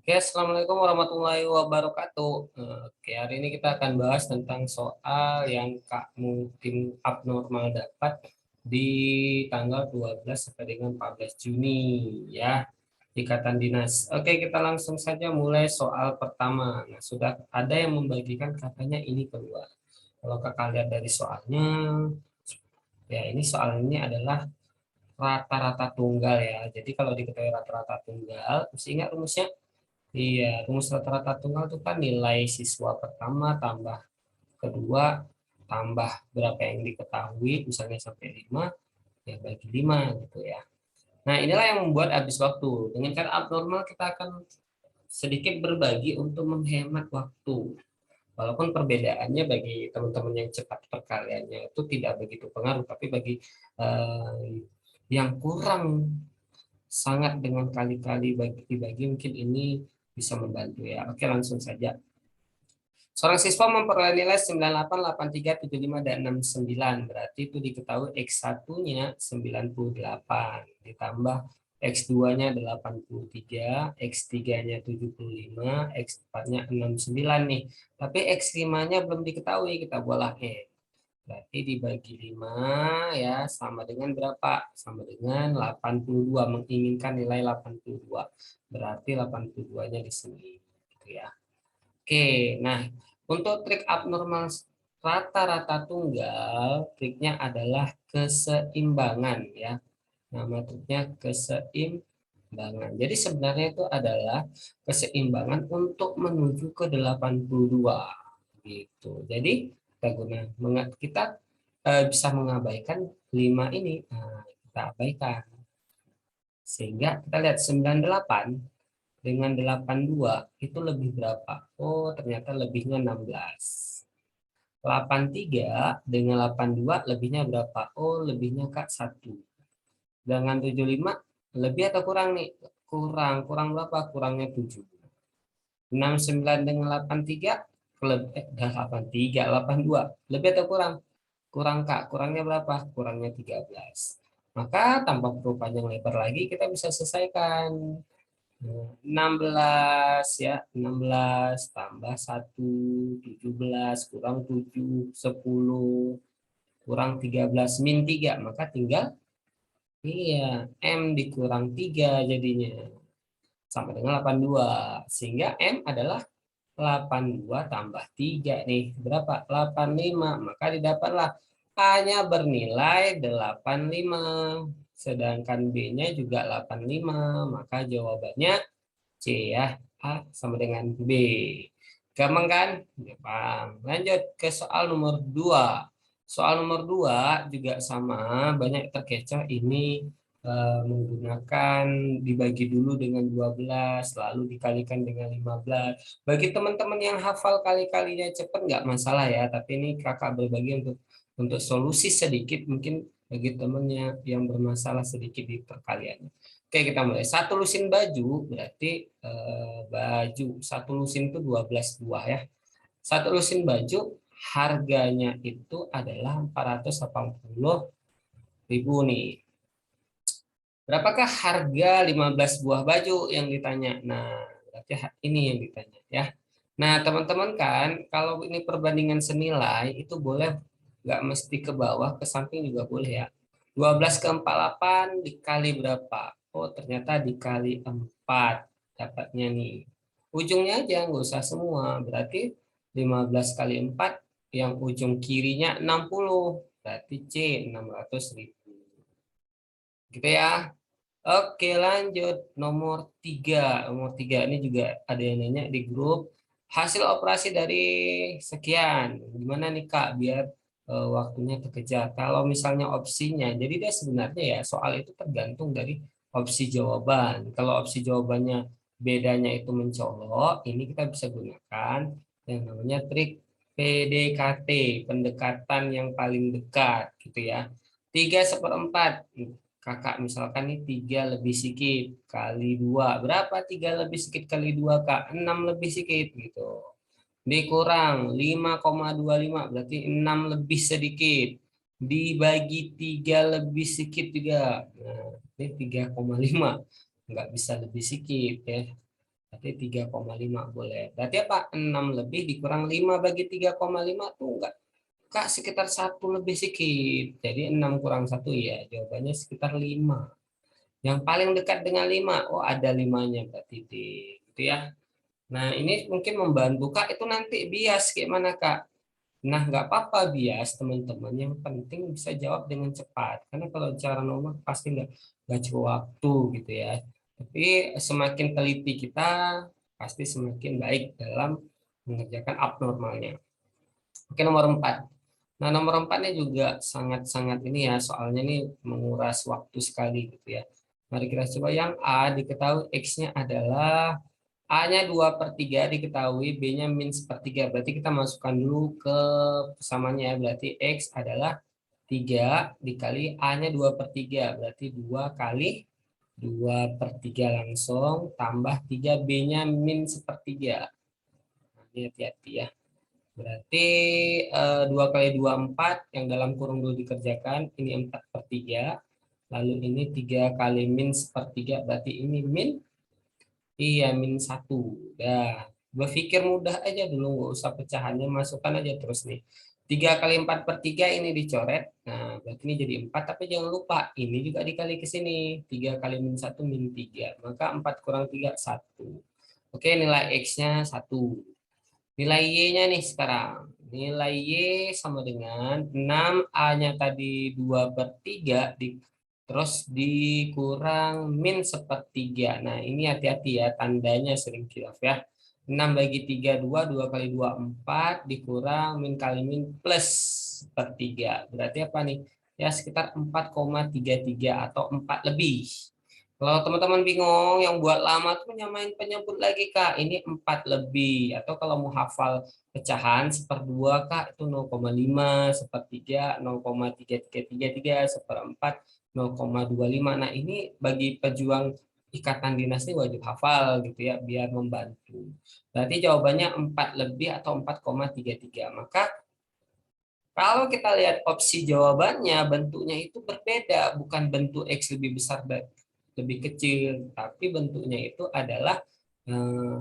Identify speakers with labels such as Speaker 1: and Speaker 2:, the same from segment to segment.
Speaker 1: Oke, Assalamualaikum warahmatullahi wabarakatuh. Oke, hari ini kita akan bahas tentang soal yang Kak mungkin abnormal dapat di tanggal 12 sampai dengan 14 Juni ya, Ikatan Dinas. Oke, kita langsung saja mulai soal pertama. Nah, sudah ada yang membagikan katanya ini keluar. Kalau Kakak lihat dari soalnya, ya ini soal ini adalah rata-rata tunggal ya. Jadi kalau diketahui rata-rata tunggal, mesti ingat rumusnya. Iya, rumus rata-rata tunggal itu kan nilai siswa pertama tambah kedua tambah berapa yang diketahui, misalnya sampai 5, ya bagi 5 gitu ya. Nah, inilah yang membuat habis waktu. Dengan cara abnormal kita akan sedikit berbagi untuk menghemat waktu. Walaupun perbedaannya bagi teman-teman yang cepat perkaliannya itu tidak begitu pengaruh, tapi bagi yang kurang sangat dengan kali-kali bagi-bagi mungkin ini bisa membantu ya. Oke, langsung saja. Seorang siswa memperoleh nilai 98, 83, 75, dan 69. Berarti itu diketahui X1-nya 98. Ditambah X2-nya 83, X3-nya 75, X4-nya 69 nih. Tapi X5-nya belum diketahui, kita boleh Berarti dibagi 5 ya sama dengan berapa? Sama dengan 82, menginginkan nilai 82. Berarti 82-nya di sini gitu ya. Oke, nah untuk trik abnormal rata-rata tunggal, triknya adalah keseimbangan ya. Nama triknya keseimbangan. Jadi sebenarnya itu adalah keseimbangan untuk menuju ke 82 gitu. Jadi kita bisa mengabaikan 5 ini. Nah, kita abaikan. Sehingga kita lihat 98 dengan 82 itu lebih berapa? Oh, ternyata lebihnya 16. 83 dengan 82 lebihnya berapa? Oh, lebihnya Kak 1. Dengan 75 lebih atau kurang nih? Kurang. Kurang berapa? Kurangnya 7. 69 dengan 83 83, 82. Lebih atau kurang? Kurang Kak. Kurangnya berapa? Kurangnya 13. Maka tanpa perlu panjang lebar lagi kita bisa selesaikan. 16 ya, 16 tambah 1, 17 kurang 7, 10 kurang 13 min 3, maka tinggal iya M dikurang 3 jadinya sama dengan 82, sehingga M adalah 82 tambah 3 nih berapa? 85, maka didapatlah A-nya bernilai 85, sedangkan B-nya juga 85, maka jawabannya C ya, A sama dengan B. Gampang kan? Gampang. Lanjut ke soal nomor 2. Soal nomor 2 juga sama, banyak terkecoh ini menggunakan dibagi dulu dengan 12, lalu dikalikan dengan 15. Bagi teman-teman yang hafal kali-kalinya cepat nggak masalah ya, tapi ini kakak berbagi untuk solusi sedikit, mungkin bagi temannya yang bermasalah sedikit di perkaliannya. Oke, kita mulai. Satu lusin baju berarti satu lusin itu 12 buah ya. Satu lusin baju harganya itu adalah 480.000 nih. Berapakah harga 15 buah baju yang ditanya? Nah, berarti ini yang ditanya ya. Nah, teman-teman kan kalau ini perbandingan senilai itu boleh nggak mesti ke bawah, ke samping juga boleh ya. 12 ke 48 dikali berapa? Oh, ternyata dikali 4 dapatnya nih. Ujungnya aja, nggak usah semua. Berarti 15 kali 4 yang ujung kirinya 60. Berarti C 600.000. Gitu ya. Oke, lanjut. Nomor 3 ini juga ada yang nanya di grup. Hasil operasi dari sekian. Gimana nih Kak, biar waktunya terkejar. Kalau misalnya opsinya, jadi dia sebenarnya ya soal itu tergantung dari opsi jawaban. Kalau opsi jawabannya bedanya itu mencolok, ini kita bisa gunakan yang namanya trik PDKT, pendekatan yang paling dekat gitu ya. 3/4. Kakak misalkan nih 3 lebih sedikit kali 2. Berapa 3 lebih sedikit kali 2 Kak? 6 lebih sedikit gitu. Dikurang 5,25 berarti 6 lebih sedikit. Dibagi 3 lebih sedikit juga. Nah, ini 3,5. Nggak bisa lebih sedikit ya. Berarti 3,5 boleh. Berarti apa? 6 lebih dikurang 5 bagi 3,5 tuh enggak. Kak, sekitar 1 lebih sedikit. Jadi 6 kurang 1 ya. Jawabannya sekitar 5. Yang paling dekat dengan 5, oh ada 5-nya berarti D. Gitu ya. Nah, ini mungkin membantu Kak itu nanti bias kayak mana Kak? Nah, nggak apa-apa bias teman-teman. Yang penting bisa jawab dengan cepat. Karena kalau cara nomor pasti nggak cukup waktu gitu ya. Tapi semakin teliti kita, pasti semakin baik dalam mengerjakan abnormalnya. Oke, nomor 4. Nah, nomor 4-nya juga sangat-sangat ini ya, soalnya ini menguras waktu sekali gitu ya. Mari kita coba yang A diketahui X-nya adalah A-nya 2/3 diketahui, B-nya min sepertiga. Berarti kita masukkan dulu ke persamaannya ya. Berarti X adalah 3 dikali A-nya 2/3. Berarti 2 kali 2/3 langsung tambah 3 B-nya min sepertiga. Nah, ini hati-hati ya. Berarti 2 kali 2 4 yang dalam kurung dulu dikerjakan. Ini 4/3. Lalu ini 3 kali min sepertiga. Berarti ini min. Iya, -1. Dah, berpikir mudah aja dulu, nggak usah pecahannya, masukkan aja terus nih. 3 kali 4/3 ini dicoret. Nah, berarti ini jadi 4, tapi jangan lupa, ini juga dikali ke sini. 3 kali -1, -3. Maka 4 kurang 3, 1. Oke, nilai X-nya 1. Nilai Y-nya nih sekarang. Nilai Y sama dengan 6A-nya tadi 2/3 terus dikurang min sepertiga. Nah, ini hati-hati ya, tandanya sering khilaf ya. 6 bagi 3, 2, 2 kali 2, 4, dikurang min kali min plus sepertiga. Berarti apa nih? Ya, sekitar 4,33 atau 4 lebih. Kalau teman-teman bingung, yang buat lama tuh nyamain penyebut lagi Kak. Ini 4 lebih. Atau kalau mau hafal pecahan 1/2 Kak, itu 0,5, 1/3, 0,3333, 1/4, 0,25. Nah, ini bagi pejuang ikatan dinas ini wajib hafal gitu ya, biar membantu. Berarti jawabannya 4 lebih atau 4,33. Maka kalau kita lihat opsi jawabannya, bentuknya itu berbeda, bukan bentuk X lebih besar dan lebih kecil, tapi bentuknya itu adalah eh,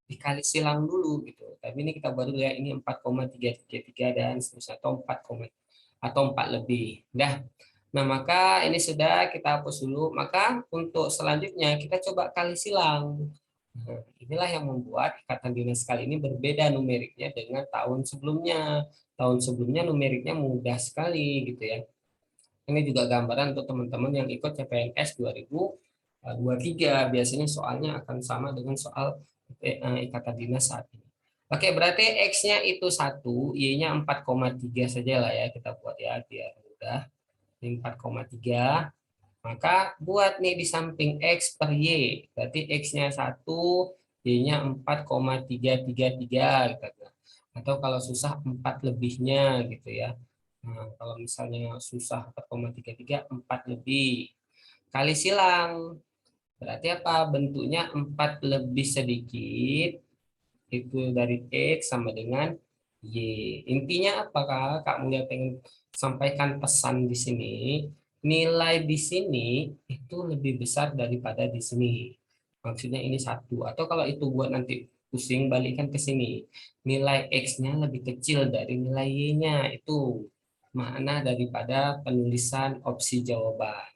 Speaker 1: dikali silang dulu gitu. Tapi ini kita baru lihat ini 4,333 dan seterusnya atau 4, atau 4 lebih. Dah. Nah, maka ini sudah kita hapus dulu. Maka untuk selanjutnya kita coba kali silang. Nah, inilah yang membuat ikatan dinas kali ini berbeda numeriknya dengan tahun sebelumnya. Tahun sebelumnya numeriknya mudah sekali gitu ya. Ini juga gambaran untuk teman-teman yang ikut CPNS 2023. Biasanya soalnya akan sama dengan soal ikatan dinas saat ini. Oke, berarti X-nya itu 1, Y-nya 4,3 saja lah ya, kita buat ya biar mudah. Ini 4,3. Maka buat nih di samping X per Y. Berarti X-nya 1, Y-nya 4,333 gitu. Atau kalau susah 4 lebihnya gitu ya. Nah, kalau misalnya susah 4,33, 4 lebih. Kali silang. Berarti apa? Bentuknya 4 lebih sedikit. Itu dari X sama dengan Y. Intinya apakah Kak Mulia pengen sampaikan pesan di sini? Nilai di sini itu lebih besar daripada di sini. Maksudnya ini 1. Atau kalau itu buat nanti pusing, balikan ke sini. Nilai X-nya lebih kecil dari nilai Y-nya. Itu makna daripada penulisan opsi jawaban.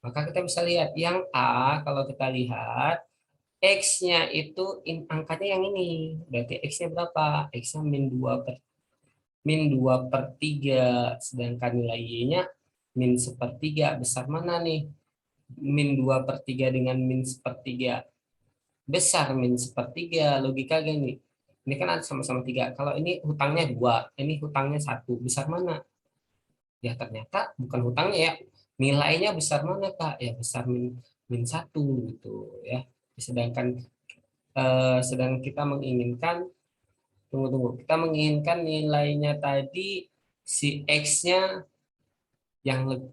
Speaker 1: Maka kita bisa lihat yang A, kalau kita lihat X-nya itu angkanya yang ini. Berarti X-nya berapa? X-nya min 2/3. Sedangkan nilai Y-nya min sepertiga. Besar mana nih? min 2/3 dengan min sepertiga. Besar min sepertiga. Logika gini. Ini kan ada sama-sama 3. Kalau ini hutangnya 2, ini hutangnya 1. Besar mana? Ya ternyata bukan hutangnya ya. Nilainya besar mana Kak? Ya besar min 1 gitu ya. Sedangkan sedang kita menginginkan, tunggu, kita menginginkan nilainya tadi si X-nya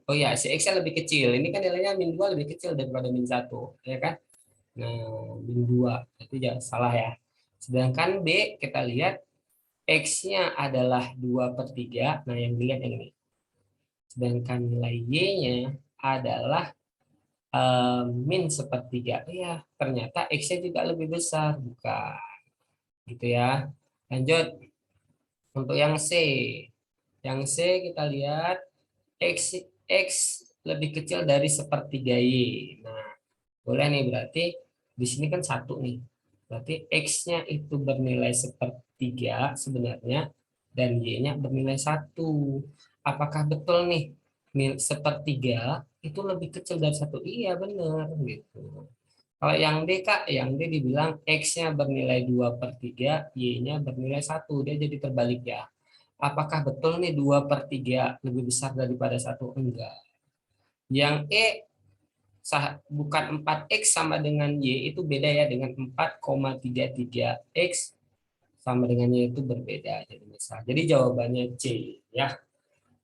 Speaker 1: oh ya, si X-nya lebih kecil. Ini kan nilainya min 2 lebih kecil daripada min 1, ya kan? Nah, min 2, itu jangan salah ya. Sedangkan B, kita lihat X-nya adalah 2/3. Nah, yang dilihat yang ini. Sedangkan nilai Y-nya adalah min sepertiga. Ya, ternyata X-nya juga lebih besar, bukan. Gitu ya. Lanjut untuk yang C. Yang C kita lihat X X lebih kecil dari sepertiga Y. Nah, boleh nih berarti di sini kan satu nih. Berarti X-nya itu bernilai sepertiga sebenarnya dan Y-nya bernilai satu. Apakah betul nih sepertiga itu lebih kecil dari satu? Iya benar gitu. Kalau yang D Kak, yang D dibilang X-nya bernilai 2/3, Y-nya bernilai satu. Dia jadi terbalik ya. Apakah betul nih 2/3 lebih besar daripada satu? Enggak. Yang E bukan 4X sama dengan Y itu beda ya, dengan 4,33X sama dengan Y itu berbeda. Jadi misal. Jadi jawabannya C ya.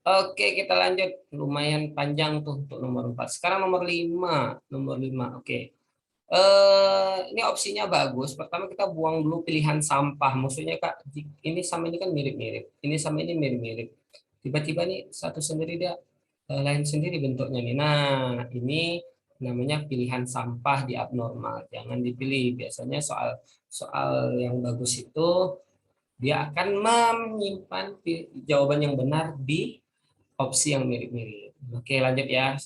Speaker 1: Oke, kita lanjut. Lumayan panjang tuh untuk nomor 4. Sekarang nomor 5. Nomor 5. Oke. Ini opsinya bagus. Pertama kita buang dulu pilihan sampah. Maksudnya Kak, ini sama ini kan mirip-mirip. Ini sama ini mirip-mirip. Tiba-tiba nih satu sendiri dia lain sendiri bentuknya nih. Nah, ini namanya pilihan sampah di abnormal. Jangan dipilih. Biasanya soal soal yang bagus itu dia akan menyimpan jawaban yang benar di opsi yang mirip-mirip. Oke, lanjut ya.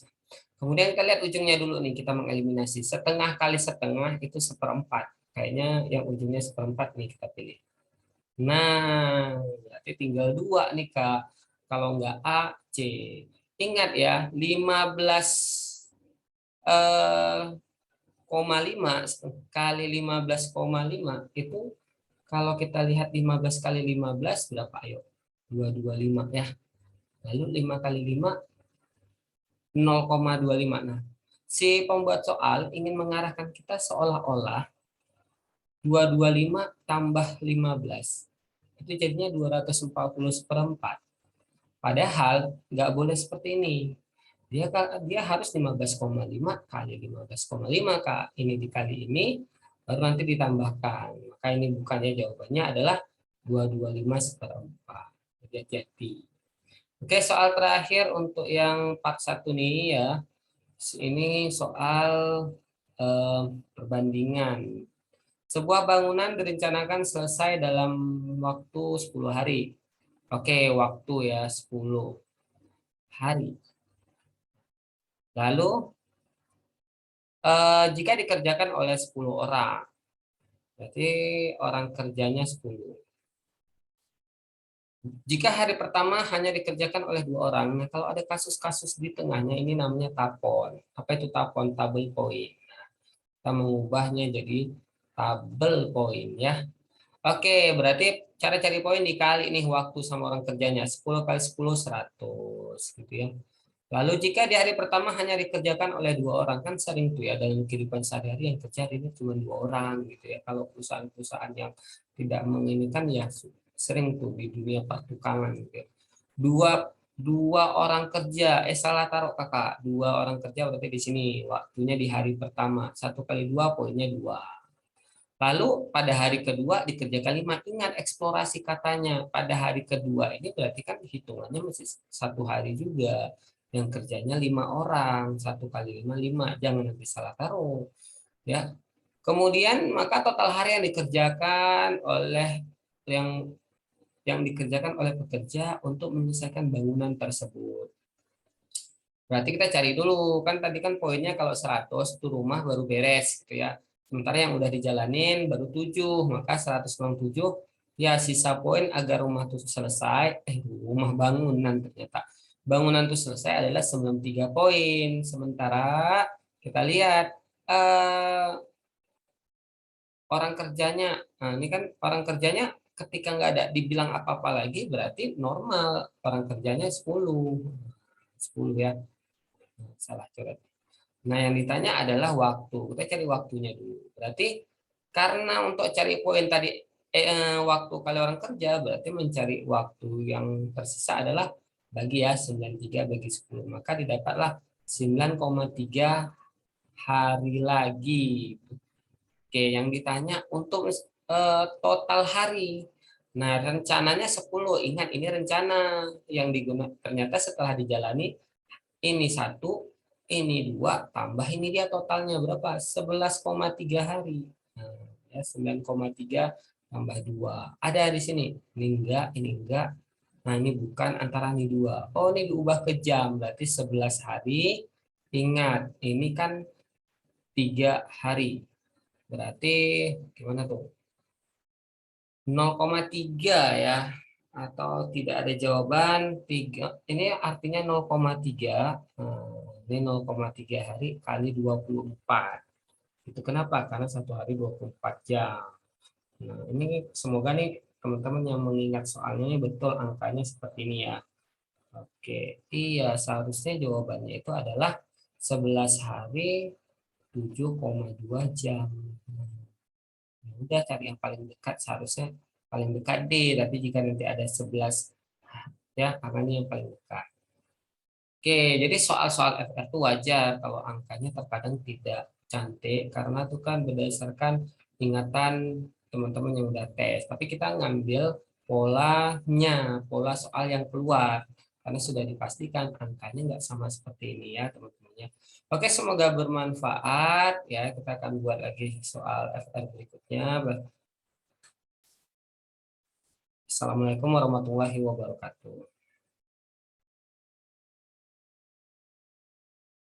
Speaker 1: Kemudian kita lihat ujungnya dulu nih, kita mengeliminasi. Setengah kali setengah itu seperempat. Kayaknya yang ujungnya seperempat nih kita pilih. Nah, berarti tinggal dua nih Kak. Kalau nggak A, C. Ingat ya, 15 koma 5 kali 15,5 itu kalau kita lihat 15 kali 15 berapa? Ayo, 225 ya. Lalu 5 kali 5 0,25. Nah, si pembuat soal ingin mengarahkan kita seolah-olah 225 tambah 15 itu jadinya 240 seperempat. Padahal nggak boleh seperti ini. Dia harus 15,5 kali 15,5 Kak. Ini dikali ini baru nanti ditambahkan. Maka ini bukannya, jawabannya adalah 225 seperempat. Jadi oke, soal terakhir untuk yang part 1 nih ya. Ini soal perbandingan. Sebuah bangunan direncanakan selesai dalam waktu 10 hari. Oke, waktu ya 10 hari. Lalu jika dikerjakan oleh 10 orang, berarti orang kerjanya 10. Jika hari pertama hanya dikerjakan oleh 2 orang, nah kalau ada kasus-kasus di tengahnya ini namanya tapon. Apa itu tapon? Tabel poin. Kita mengubahnya jadi tabel poin ya. Oke, berarti cara cari poin dikali nih waktu sama orang kerjanya. 10 kali 10 100 gitu ya. Lalu jika di hari pertama hanya dikerjakan oleh 2 orang, kan sering tuh ya dalam kehidupan sehari-hari yang kerja ini cuma 2 orang gitu ya. Kalau perusahaan-perusahaan yang tidak menginginkan ya sering tuh di dunia pertukangan gitu ya. Dua dua orang kerja, salah taruh kakak, 2 orang kerja berarti di sini waktunya di hari pertama 1 kali 2 poinnya 2. Lalu pada hari kedua dikerjakan 5. Ingat eksplorasi katanya. Pada hari kedua ini berarti kan hitungannya masih 1 hari juga. Yang kerjanya 5 orang. 1 kali 5, 5. Jangan nanti salah taruh. Ya. Kemudian maka total hari yang dikerjakan oleh yang dikerjakan oleh pekerja untuk menyelesaikan bangunan tersebut. Berarti kita cari dulu, kan tadi kan poinnya kalau 100 itu rumah baru beres gitu ya. Sementara yang udah dijalanin baru 7, maka 197 ya sisa poin agar rumah itu selesai, rumah bangunan ternyata. Bangunan itu selesai adalah 93 poin. Sementara kita lihat orang kerjanya, nah ini kan orang kerjanya ketika nggak ada dibilang apa-apa lagi berarti normal, orang kerjanya 10 ya. Salah coret. Nah, yang ditanya adalah waktu. Kita cari waktunya dulu. Berarti karena untuk cari poin tadi waktu kali orang kerja, berarti mencari waktu yang tersisa adalah bagi ya 93 bagi 10. Maka didapatlah 9,3 hari lagi. Oke, yang ditanya untuk total hari. Nah, rencananya 10. Ingat, ini rencana yang digunakan. Ternyata setelah dijalani, ini 1, ini 2 tambah ini dia totalnya berapa? 11,3 hari. Nah, ya 9,3 tambah 2. Ada di sini. Ini enggak, ini enggak. Nah, ini bukan antara ini 2. Oh, ini diubah ke jam. Berarti 11 hari. Ingat, ini kan 3 hari. Berarti gimana tuh? 0,3 ya. Atau tidak ada jawaban 3. Ini artinya 0,3. Ini 0,3 hari kali 24. Itu kenapa? Karena satu hari 24 jam. Nah, ini semoga nih teman-teman yang mengingat soalnya ini betul angkanya seperti ini ya. Oke, iya seharusnya jawabannya itu adalah 11 hari 7,2 jam. Ya udah cari yang paling dekat, seharusnya paling dekat D, tapi jika nanti ada 11 ya karena ini yang paling dekat. Oke, jadi soal-soal FR itu wajar kalau angkanya terkadang tidak cantik karena itu kan berdasarkan ingatan teman-teman yang udah tes. Tapi kita ngambil polanya, pola soal yang keluar karena sudah dipastikan angkanya nggak sama seperti ini ya teman-teman ya. Oke, semoga bermanfaat ya. Kita akan buat lagi soal FR berikutnya. Assalamualaikum warahmatullahi wabarakatuh.